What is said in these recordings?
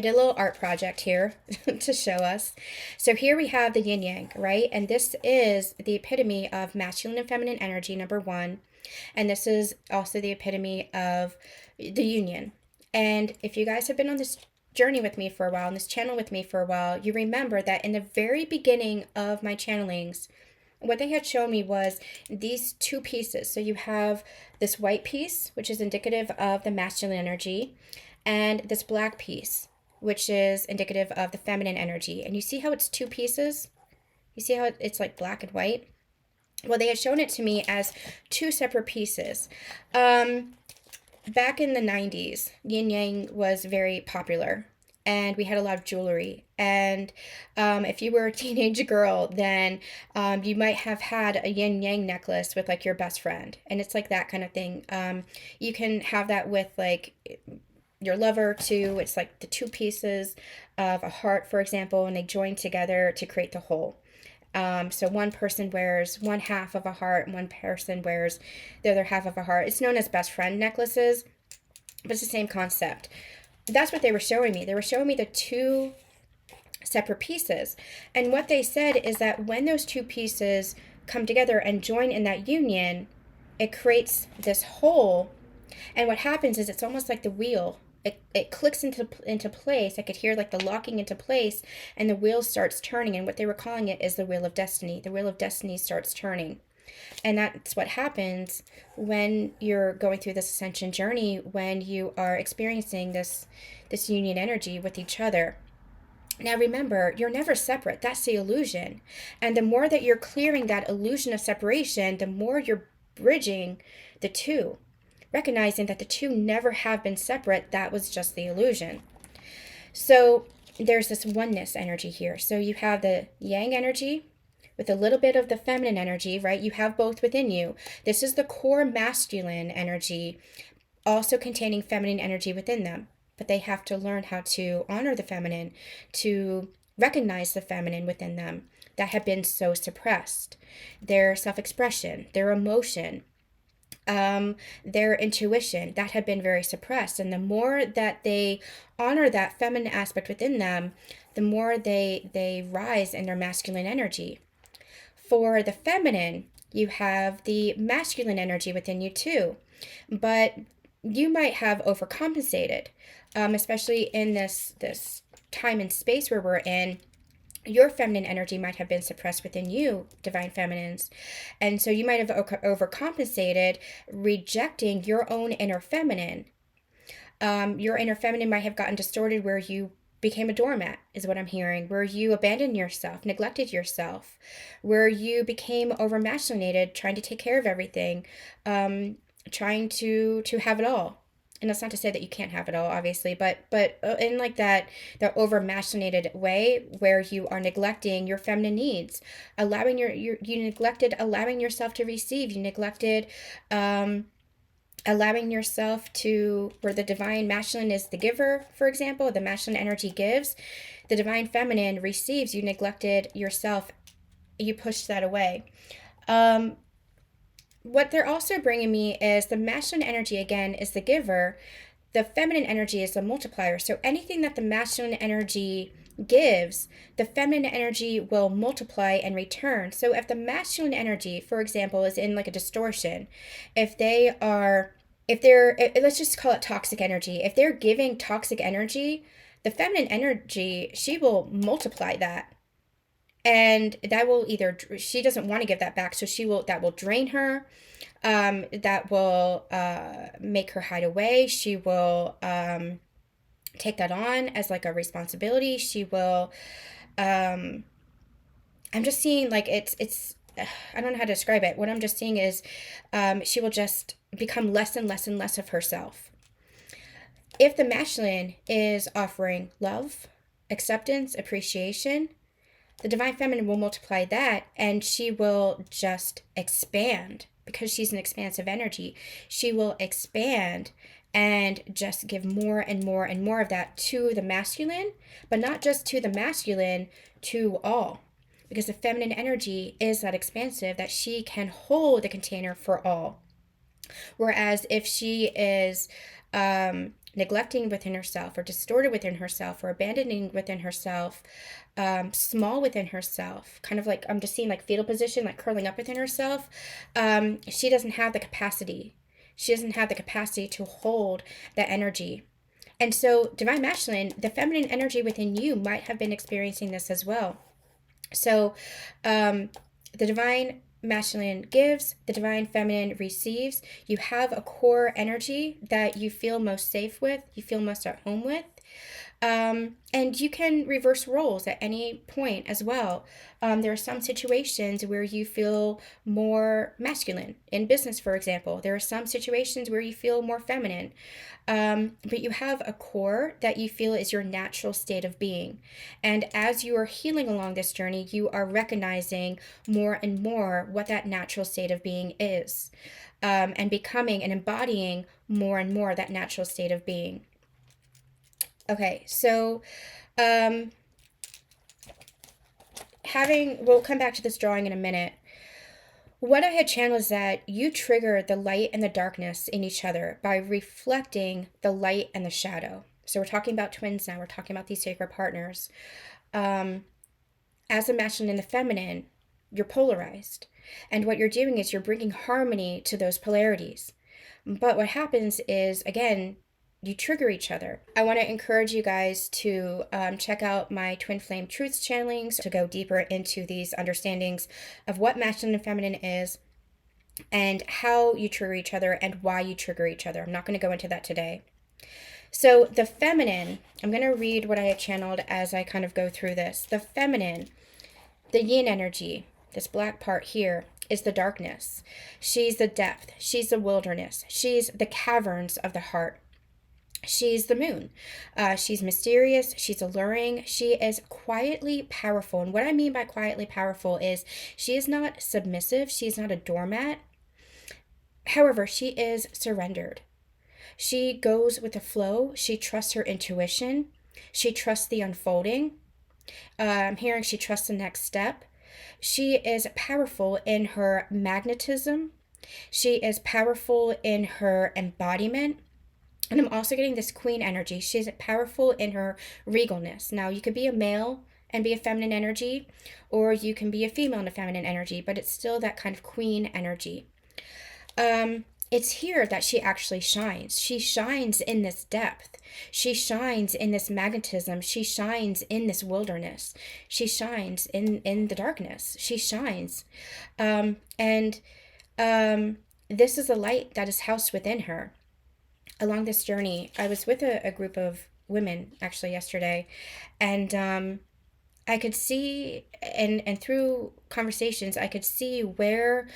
did a little art project here to show us. So here we have the yin yang, right? And this is the epitome of masculine and feminine energy, number one. And this is also the epitome of the union. And if you guys have been on this journey with me for a while, on this channel with me for a while, you remember that in the very beginning of my channelings, what they had shown me was these two pieces. So you have this white piece, which is indicative of the masculine energy, and this black piece, which is indicative of the feminine energy. And you see how it's two pieces? You see how it's like black and white? Well, they had shown it to me as two separate pieces. Back in the 90s, yin yang was very popular, and we had a lot of jewelry. And if you were a teenage girl, then you might have had a yin yang necklace with like your best friend, and it's like that kind of thing. You can have that with like your lover too. It's like the two pieces of a heart, for example, and they join together to create the whole. So one person wears one half of a heart and one person wears the other half of a heart. It's known as best friend necklaces, but it's the same concept. That's what they were showing me. They were showing me the two separate pieces. And what they said is that when those two pieces come together and join in that union, it creates this whole. And what happens is it's almost like the wheel. It clicks into place. I could hear like the locking into place, and the wheel starts turning. And what they were calling it is the wheel of destiny. The wheel of destiny starts turning. And that's what happens when you're going through this ascension journey, when you are experiencing this union energy with each other. Now remember, you're never separate. That's the illusion. And the more that you're clearing that illusion of separation, the more you're bridging the two, recognizing that the two never have been separate. That was just the illusion. So there's this oneness energy here. So you have the yang energy with a little bit of the feminine energy, right? You have both within you. This is the core masculine energy, also containing feminine energy within them. But they have to learn how to honor the feminine, to recognize the feminine within them that have been so suppressed. Their self-expression, their emotion, their intuition that had been very suppressed. And the more that they honor that feminine aspect within them, the more they rise in their masculine energy. For the feminine, you have the masculine energy within you too, but you might have overcompensated, especially in this time and space where we're in. Your feminine energy might have been suppressed within you, divine feminines. And so you might have overcompensated, rejecting your own inner feminine. Your inner feminine might have gotten distorted where you became a doormat, is what I'm hearing, where you abandoned yourself, neglected yourself, where you became overmasculinated, trying to take care of everything, trying to have it all. And that's not to say that you can't have it all, obviously, but in like that over-masculinated way where you are neglecting your feminine needs, allowing you neglected allowing yourself to receive, you neglected allowing yourself to, where the divine masculine is the giver, for example, the masculine energy gives, the divine feminine receives, you neglected yourself, you pushed that away. What they're also bringing me is the masculine energy, again, is the giver. The feminine energy is the multiplier. So anything that the masculine energy gives, the feminine energy will multiply and return. So if the masculine energy, for example, is in like a distortion, if they're, let's just call it toxic energy. If they're giving toxic energy, the feminine energy, she will multiply that. And that will either, she doesn't want to give that back, so that will drain her, that will make her hide away. She will take that on as like a responsibility. She will, I'm just seeing like it's I don't know how to describe it. What I'm just seeing is she will just become less and less and less of herself. If the masculine is offering love, acceptance, appreciation, the divine feminine will multiply that, and she will just expand because she's an expansive energy. She will expand and just give more and more and more of that to the masculine, but not just to the masculine, to all. Because the feminine energy is that expansive, that she can hold the container for all. Whereas if she is neglecting within herself, or distorted within herself, or abandoning within herself, small within herself, kind of like I'm just seeing like fetal position, like curling up within herself, she doesn't have the capacity. She doesn't have the capacity to hold that energy. And so, divine masculine, the feminine energy within you might have been experiencing this as well. So, the divine masculine gives, the divine feminine receives. You have a core energy that you feel most safe with, you feel most at home with. And you can reverse roles at any point as well. There are some situations where you feel more masculine. In business, for example, there are some situations where you feel more feminine. But you have a core that you feel is your natural state of being. And as you are healing along this journey, you are recognizing more and more what that natural state of being is, and becoming and embodying more and more that natural state of being. Okay, so we'll come back to this drawing in a minute. What I had channeled is that you trigger the light and the darkness in each other by reflecting the light and the shadow. So we're talking about twins now. We're talking about these sacred partners. As the masculine and the feminine, you're polarized. And what you're doing is you're bringing harmony to those polarities. But what happens is, again, you trigger each other. I want to encourage you guys to check out my Twin Flame Truths channelings to go deeper into these understandings of what masculine and feminine is and how you trigger each other and why you trigger each other. I'm not going to go into that today. So the feminine, I'm going to read what I have channeled as I kind of go through this. The feminine, the yin energy, this black part here, is the darkness. She's the depth. She's the wilderness. She's the caverns of the heart. She's the moon. She's mysterious. She's alluring. She is quietly powerful. And what I mean by quietly powerful is she is not submissive. She's not a doormat. However, she is surrendered. She goes with the flow. She trusts her intuition. She trusts the unfolding. I'm hearing she trusts the next step. She is powerful in her magnetism. She is powerful in her embodiment. And I'm also getting this queen energy. She's powerful in her regalness. Now, you could be a male and be a feminine energy, or you can be a female and a feminine energy, but it's still that kind of queen energy. It's here that she actually shines. She shines in this depth. She shines in this magnetism. She shines in this wilderness. She shines in the darkness. She shines. This is a light that is housed within her. Along this journey, I was with a group of women actually yesterday, and I could see, and through conversations, I could see where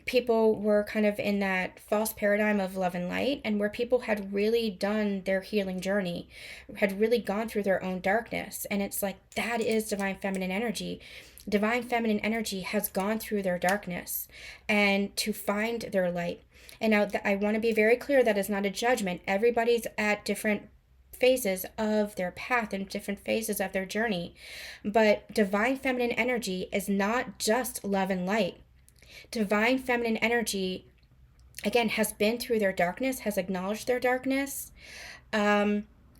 people were kind of in that false paradigm of love and light, and where people had really done their healing journey, had really gone through their own darkness. And it's like, that is divine feminine energy. Divine feminine energy has gone through their darkness and to find their light. And now I want to be very clear, that is not a judgment. Everybody's at different phases of their path and different phases of their journey. But divine feminine energy is not just love and light. Divine feminine energy, again, has been through their darkness, has acknowledged their darkness,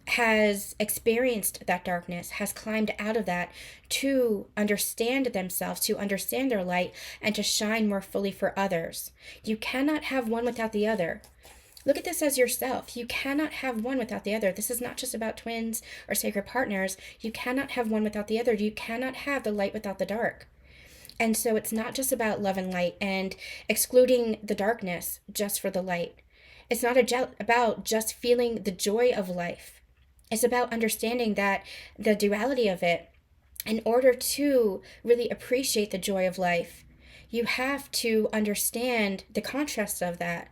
has experienced that darkness, has climbed out of that to understand themselves, to understand their light, and to shine more fully for others. You cannot have one without the other. Look at this as yourself. You cannot have one without the other. This is not just about twins or sacred partners. You cannot have one without the other. You cannot have the light without the dark. And so it's not just about love and light and excluding the darkness just for the light. It's not about just feeling the joy of life. It's about understanding that the duality of it. In order to really appreciate the joy of life, you have to understand the contrast of that.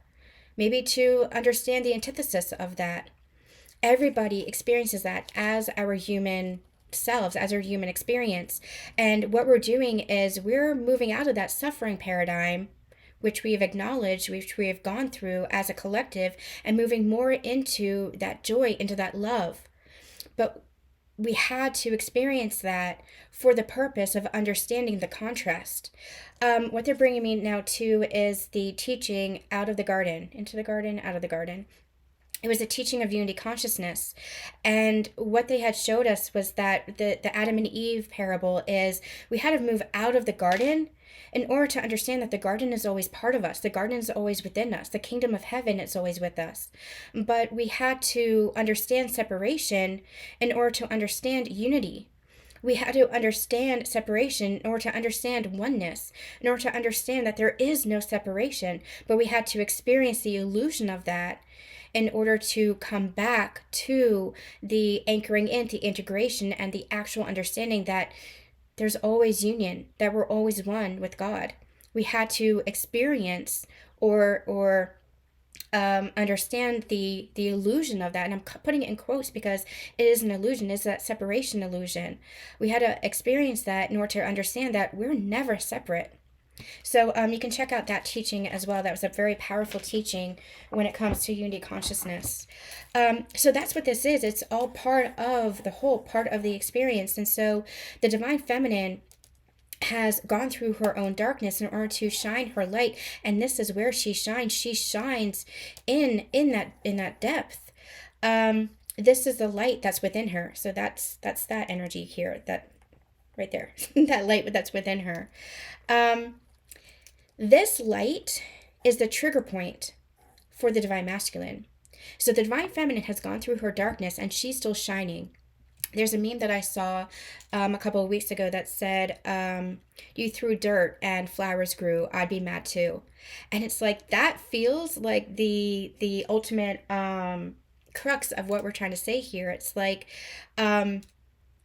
Maybe to understand the antithesis of that. Everybody experiences that as our human selves, as our human experience. And what we're doing is we're moving out of that suffering paradigm, which we have acknowledged, which we have gone through as a collective, and moving more into that joy, into that love. But we had to experience that for the purpose of understanding the contrast. What they're bringing me now to is the teaching out of the garden, into the garden, out of the garden. It was a teaching of unity consciousness. And what they had showed us was that the Adam and Eve parable is we had to move out of the garden in order to understand that the garden is always part of us. The garden is always within us. The kingdom of heaven is always with us. But we had to understand separation in order to understand unity. We had to understand separation in order to understand oneness, in order to understand that there is no separation, but we had to experience the illusion of that in order to come back to the anchoring in, the integration, and the actual understanding that there's always union, that we're always one with God. We had to experience or understand the illusion of that, and I'm putting it in quotes because it is an illusion. It's that separation illusion. We had to experience that in order to understand that we're never separate. So you can check out that teaching as well. That was a very powerful teaching when it comes to unity consciousness. So that's what this is. It's all part of the whole, part of the experience. And so the divine feminine has gone through her own darkness in order to shine her light, and this is where she shines. She shines in that depth. This is the light that's within her. So that's that energy here, that right there, that light that's within her. This light is the trigger point for the divine masculine. So the divine feminine has gone through her darkness and she's still shining. There's a meme that I saw a couple of weeks ago that said, you threw dirt and flowers grew, I'd be mad too. And it's like, that feels like the ultimate crux of what we're trying to say here. It's like,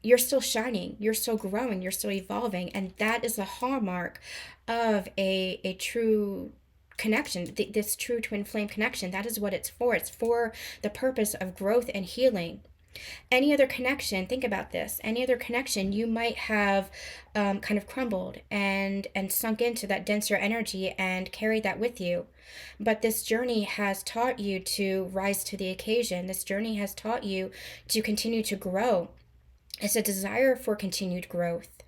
you're still shining, you're still growing, you're still evolving. And that is the hallmark of a true connection, this true twin flame connection. That is what it's for. It's for the purpose of growth and healing. Any other connection, think about this, any other connection, you might have kind of crumbled and sunk into that denser energy and carried that with you. But this journey has taught you to rise to the occasion. This journey has taught you to continue to grow. It's a desire for continued growth,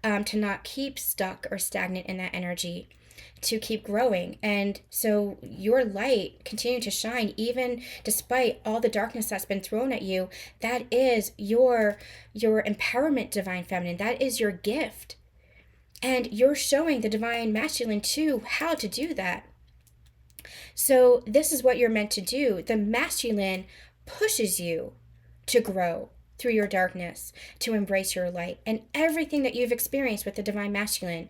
to not keep stuck or stagnant in that energy, to keep growing. And so your light continue to shine even despite all the darkness that's been thrown at you. That is your empowerment, divine feminine. That is your gift. And you're showing the divine masculine too how to do that. So this is what you're meant to do. The masculine pushes you to grow through your darkness, to embrace your light. And everything that you've experienced with the divine masculine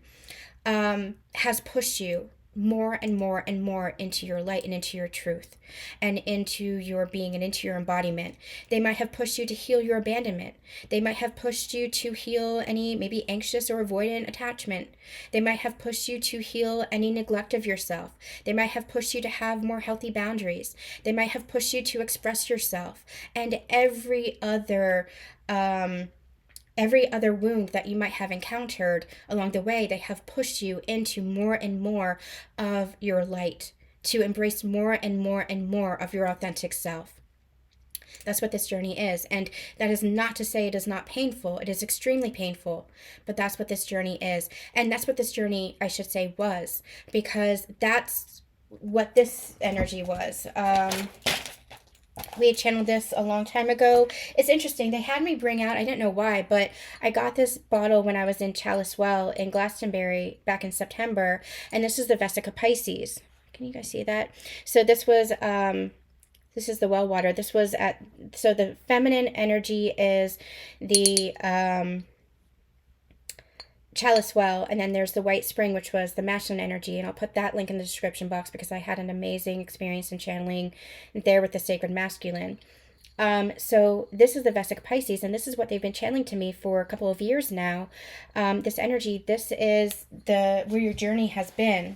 has pushed you more and more and more into your light and into your truth and into your being and into your embodiment. They might have pushed you to heal your abandonment. They might have pushed you to heal any maybe anxious or avoidant attachment. They might have pushed you to heal any neglect of yourself. They might have pushed you to have more healthy boundaries. They might have pushed you to express yourself, and every other wound that you might have encountered along the way. They have pushed you into more and more of your light, to embrace more and more and more of your authentic self. That's what this journey is. And that is not to say it is not painful. It is extremely painful, but that's what this journey is. And that's what this journey, I should say, was, because that's what this energy was. We had channeled this a long time ago. It's interesting. They had me bring out, I didn't know why, but I got this bottle when I was in Chalice Well in Glastonbury back in September. And this is the Vesica Pisces. Can you guys see that? So this was, this is the well water. This was so the feminine energy is the, Chalice Well, and then there's the White Spring, which was the masculine energy, and I'll put that link in the description box because I had an amazing experience in channeling there with the sacred masculine. So this is the Vesica Pisces, and this is what they've been channeling to me for a couple of years now. This energy, this is where your journey has been.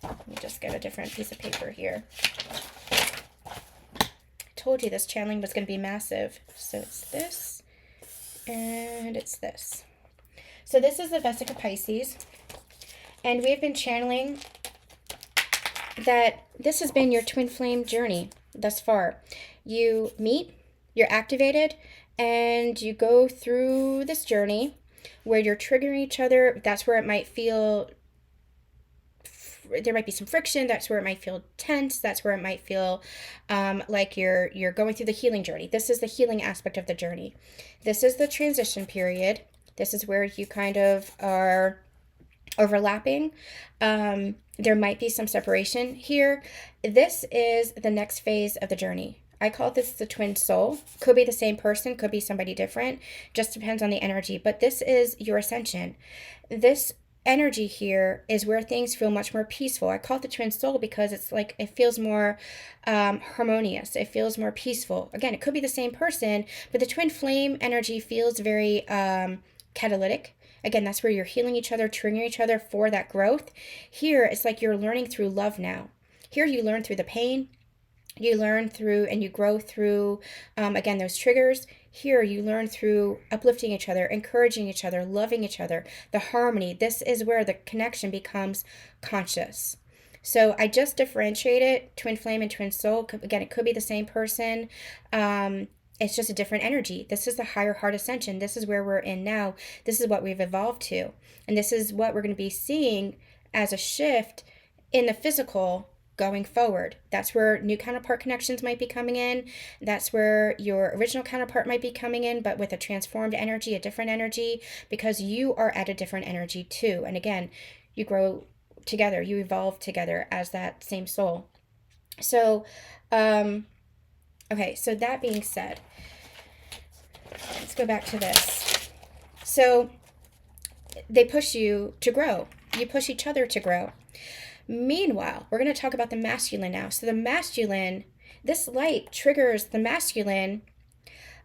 Let me just get a different piece of paper here. I told you this channeling was going to be massive. So it's this, and it's this. So this is the Vesica Pisces, and we've been channeling that this has been your twin flame journey thus far. You meet, you're activated, and you go through this journey where you're triggering each other. That's where it might feel there might be some friction. That's where it might feel tense. That's where it might feel like you're going through the healing journey. This is the healing aspect of the journey. This is the transition period. This is where you kind of are overlapping. There might be some separation here. This is the next phase of the journey. I call this the twin soul. Could be the same person, could be somebody different. Just depends on the energy. But this is your ascension. This energy here is where things feel much more peaceful. I call it the twin soul because it's like it feels more harmonious. It feels more peaceful. Again, it could be the same person, but the twin flame energy feels very catalytic. Again, that's where you're healing each other, triggering each other for that growth. Here, it's like you're learning through love now. Here, you learn through the pain. You learn through and you grow through, again, those triggers. Here, you learn through uplifting each other, encouraging each other, loving each other, the harmony. This is where the connection becomes conscious. So I just differentiated twin flame and twin soul. Again, it could be the same person. It's just a different energy. This is the higher heart ascension. This is where we're in now. This is what we've evolved to. And this is what we're going to be seeing as a shift in the physical going forward. That's where new counterpart connections might be coming in. That's where your original counterpart might be coming in, but with a transformed energy, a different energy, because you are at a different energy too. And again, you grow together, you evolve together as that same soul. So, okay, so that being said, let's go back to this. So they push you to grow. You push each other to grow. Meanwhile, we're going to talk about the masculine now. So the masculine, this light triggers the masculine.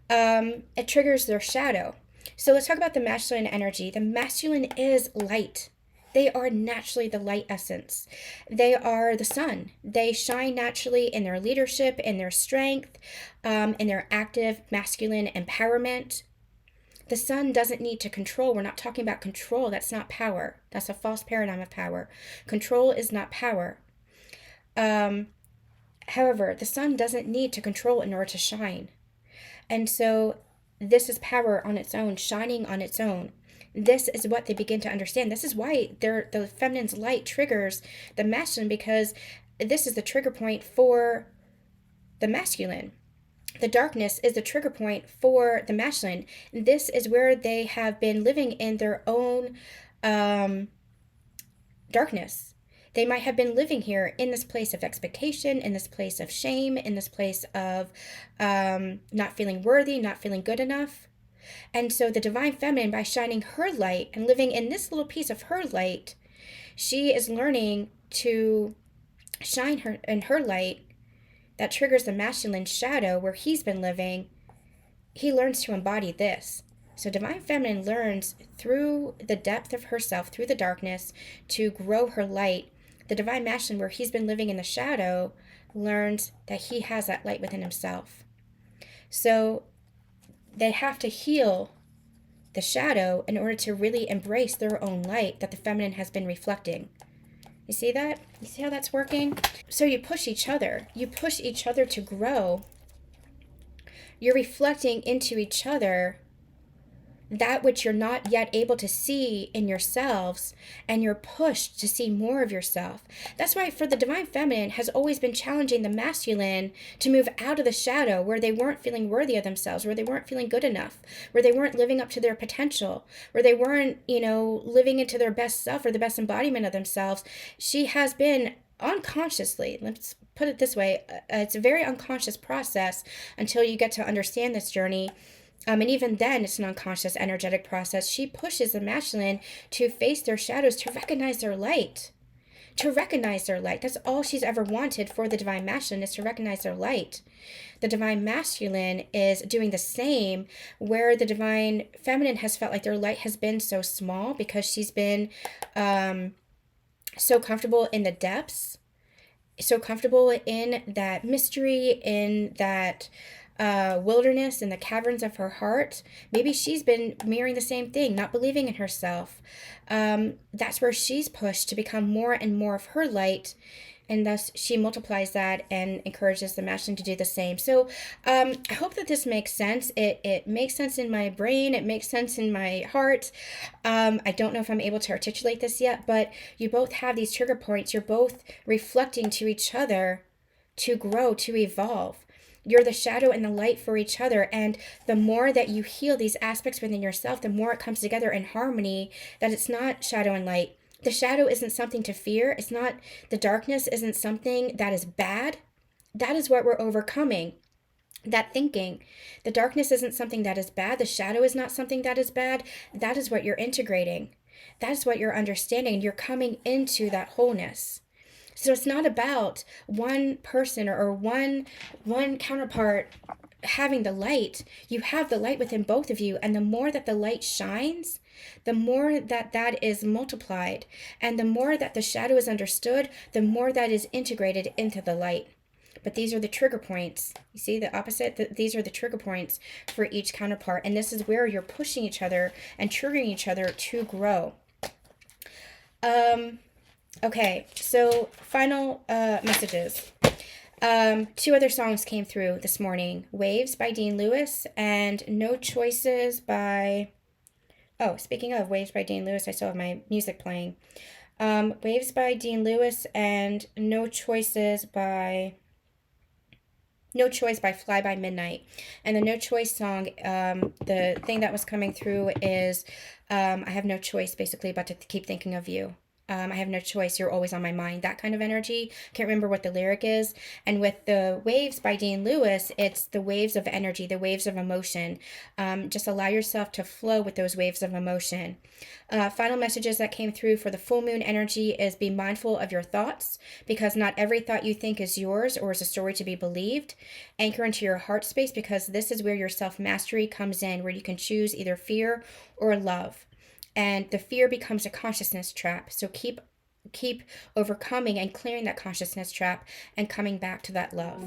It triggers their shadow. So let's talk about the masculine energy. The masculine is light. They are naturally the light essence. They are the sun. They shine naturally in their leadership, in their strength, in their active masculine empowerment. The sun doesn't need to control. We're not talking about control. That's not power. That's a false paradigm of power. Control is not power. However, the sun doesn't need to control in order to shine. And so this is power on its own, shining on its own. This is what they begin to understand. This is why the feminine's light triggers the masculine, because this is the trigger point for the masculine. The darkness is the trigger point for the masculine. This is where they have been living in their own darkness. They might have been living here in this place of expectation, in this place of shame, in this place of not feeling worthy, not feeling good enough. And so the divine feminine, by shining her light and living in this little piece of her light, she is learning to shine her light that triggers the masculine shadow where he's been living. He learns to embody this. So divine feminine learns through the depth of herself, through the darkness, to grow her light. The divine masculine, where he's been living in the shadow, learns that he has that light within himself. So they have to heal the shadow in order to really embrace their own light that the feminine has been reflecting. You see that? You see how that's working? So you push each other. You push each other to grow. You're reflecting into each other that which you're not yet able to see in yourselves, and you're pushed to see more of yourself. That's why for the divine feminine has always been challenging the masculine to move out of the shadow where they weren't feeling worthy of themselves, where they weren't feeling good enough, where they weren't living up to their potential, where they weren't, living into their best self or the best embodiment of themselves. She has been unconsciously, let's put it this way, it's a very unconscious process until you get to understand this journey. And even then, it's an unconscious energetic process. She pushes the masculine to face their shadows, to recognize their light. To recognize their light. That's all she's ever wanted for the divine masculine, is to recognize their light. The divine masculine is doing the same, where the divine feminine has felt like their light has been so small because she's been so comfortable in the depths, so comfortable in that mystery, in that wilderness, in the caverns of her heart. Maybe she's been mirroring the same thing, not believing in herself. That's where she's pushed to become more and more of her light, and thus she multiplies that and encourages the masculine to do the same. So I hope that this makes sense. It makes sense in my brain. It makes sense in my heart. I don't know if I'm able to articulate this yet, but you both have these trigger points. You're both reflecting to each other to grow, to evolve. You're the shadow and the light for each other. And the more that you heal these aspects within yourself, the more it comes together in harmony, that it's not shadow and light. The shadow isn't something to fear. It's not, the darkness isn't something that is bad. That is what we're overcoming. That thinking. The darkness isn't something that is bad. The shadow is not something that is bad. That is what you're integrating. That's what you're understanding. You're coming into that wholeness. So it's not about one person or one counterpart having the light. You have the light within both of you, and the more that the light shines, the more that that is multiplied, and the more that the shadow is understood, the more that is integrated into the light. But these are the trigger points. You see the opposite? These are the trigger points for each counterpart, and this is where you're pushing each other and triggering each other to grow. Okay, so final messages. Two other songs came through this morning. Waves by Dean Lewis and No Choices by... Oh, speaking of Waves by Dean Lewis, I still have my music playing. Waves by Dean Lewis and No Choice by Fly By Midnight. And the No Choice song, the thing that was coming through is I have no choice, basically, but to keep thinking of you. I have no choice. You're always on my mind. That kind of energy. Can't remember what the lyric is. And with the Waves by Dean Lewis, it's the waves of energy, the waves of emotion. Just allow yourself to flow with those waves of emotion. Final messages that came through for the full moon energy is be mindful of your thoughts, because not every thought you think is yours or is a story to be believed. Anchor into your heart space, because this is where your self-mastery comes in, where you can choose either fear or love. And the fear becomes a consciousness trap. So keep overcoming and clearing that consciousness trap and coming back to that love.